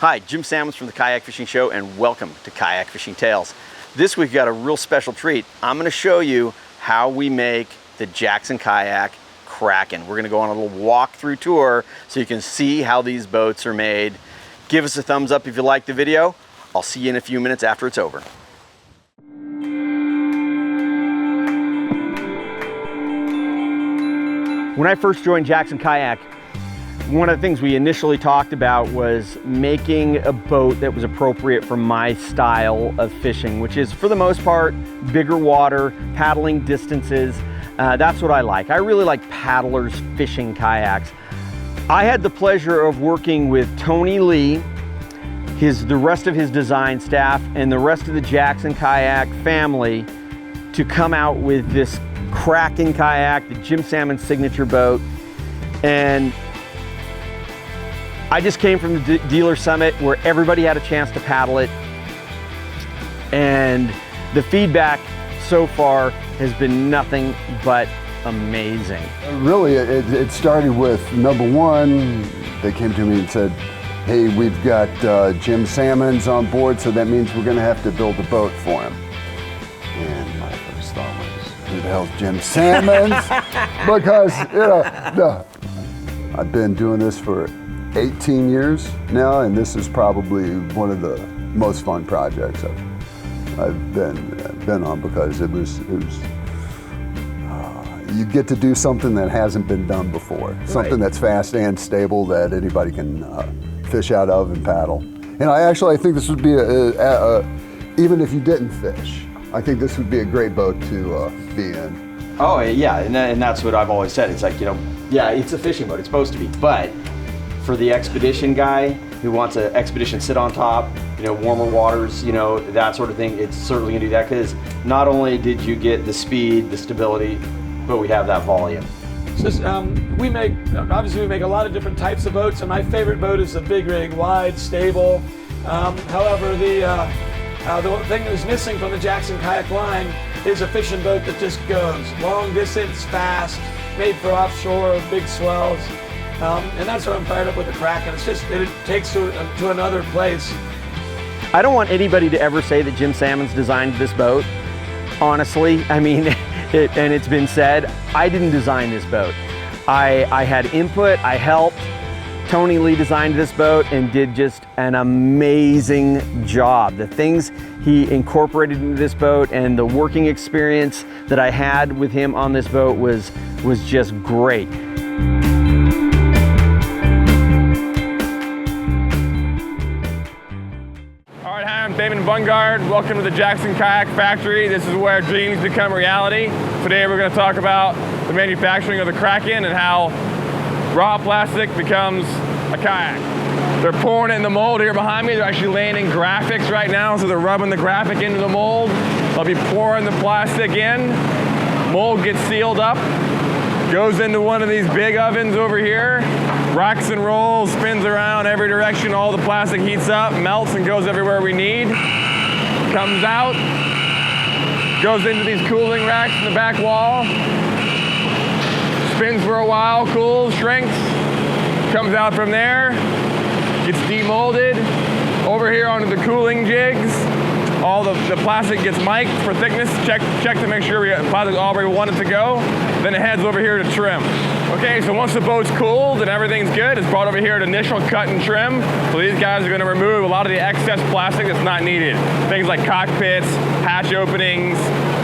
Hi, Jim Sammons from the Kayak Fishing Show, and welcome to Kayak Fishing Tales. This week we got a real special treat. I'm going to show you how we make the Jackson Kayak Kraken. We're going to go on a little walk-through tour so you can see how these boats are made. Give us a thumbs up if you like the video. I'll see you in a few minutes after it's over. When I first joined Jackson Kayak, one of the things we initially talked about was making a boat that was appropriate for my style of fishing, which is, for the most part, bigger water, paddling distances. That's what I like. I really like paddlers fishing kayaks. I had the pleasure of working with Tony Lee, the rest of his design staff, and the rest of the Jackson Kayak family to come out with this Kraken kayak, the Jim Sammons signature boat. And I just came from the dealer summit where everybody had a chance to paddle it, and the feedback so far has been nothing but amazing. Really, it started with, number one, they came to me and said, hey, we've got Jim Sammons on board, so that means we're gonna have to build a boat for him. And my first thought was, who the hell's Jim Sammons? Because, I've been doing this for 18 years now, and this is probably one of the most fun projects I've been on, because it was you get to do something that hasn't been done before, something that's fast and stable that anybody can fish out of and paddle. And I think this would be even if you didn't fish, I think this would be a great boat to be in. Oh yeah, and that's what I've always said. It's like, yeah, it's a fishing boat, it's supposed to be, but for the expedition guy who wants an expedition sit on top, warmer waters, that sort of thing, it's certainly gonna do that, because not only did you get the speed, the stability, but we have that volume. So, we make a lot of different types of boats, and my favorite boat is the big rig, wide, stable. However, the thing that was missing from the Jackson Kayak line is a fishing boat that just goes long distance, fast, made for offshore, big swells. And that's what I'm fired up with the Kraken. It takes to another place. I don't want anybody to ever say that Jim Sammons designed this boat. Honestly, I mean, and it's been said, I didn't design this boat. I had input, I helped. Tony Lee designed this boat and did just an amazing job. The things he incorporated into this boat and the working experience that I had with him on this boat was just great. David Bungard. Welcome to the Jackson Kayak Factory. This is where dreams become reality. Today we're going to talk about the manufacturing of the Kraken and how raw plastic becomes a kayak. They're pouring it in the mold here behind me. They're actually laying in graphics right now, so they're rubbing the graphic into the mold. They'll be pouring the plastic in. Mold gets sealed up, goes into one of these big ovens over here, rocks and rolls, spins around every direction, all the plastic heats up, melts and goes everywhere we need. Comes out, goes into these cooling racks in the back wall, spins for a while, cools, shrinks, comes out from there, gets demolded, over here onto the cooling jigs. All the plastic gets mic'd for thickness, check to make sure we got plastic all where we want it to go. Then it heads over here to trim. Okay, so once the boat's cooled and everything's good, it's brought over here to initial cut and trim. So these guys are gonna remove a lot of the excess plastic that's not needed. Things like cockpits, hatch openings,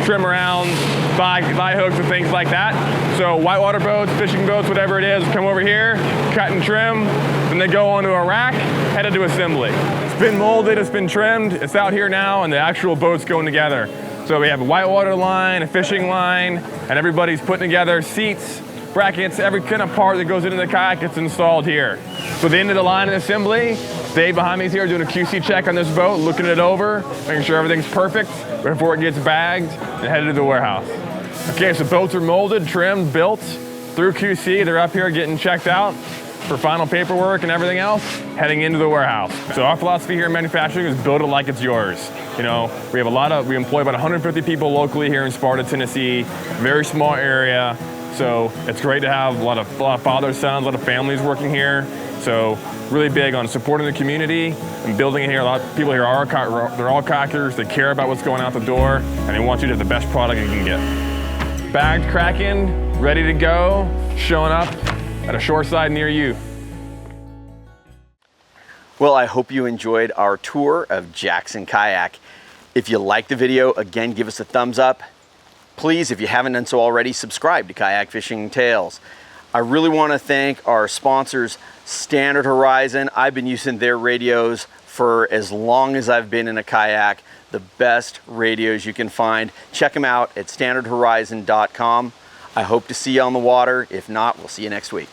trim arounds, thigh hooks and things like that. So whitewater boats, fishing boats, whatever it is, come over here, cut and trim, then they go onto a rack, headed to assembly. It's been molded, it's been trimmed, it's out here now, and the actual boat's going together. So we have a whitewater line, a fishing line, and everybody's putting together seats, brackets, every kind of part that goes into the kayak gets installed here. So the end of the line in assembly, Dave behind me is here doing a QC check on this boat, looking it over, making sure everything's perfect before it gets bagged and headed to the warehouse. Okay, so boats are molded, trimmed, built through QC. They're up here getting checked out for final paperwork and everything else, heading into the warehouse. So our philosophy here in manufacturing is build it like it's yours. We employ about 150 people locally here in Sparta, Tennessee, very small area. So it's great to have a lot of fathers, sons, a lot of families working here. So really big on supporting the community and building it here. A lot of people here are, they're all kayakers, they care about what's going out the door, and they want you to have the best product you can get. Bagged Kraken, ready to go, showing up at a shoreside near you. Well, I hope you enjoyed our tour of Jackson Kayak. If you liked the video, again, give us a thumbs up. Please, if you haven't done so already, subscribe to Kayak Fishing Tales. I really want to thank our sponsors, Standard Horizon. I've been using their radios for as long as I've been in a kayak. The best radios you can find. Check them out at standardhorizon.com. I hope to see you on the water. If not, we'll see you next week.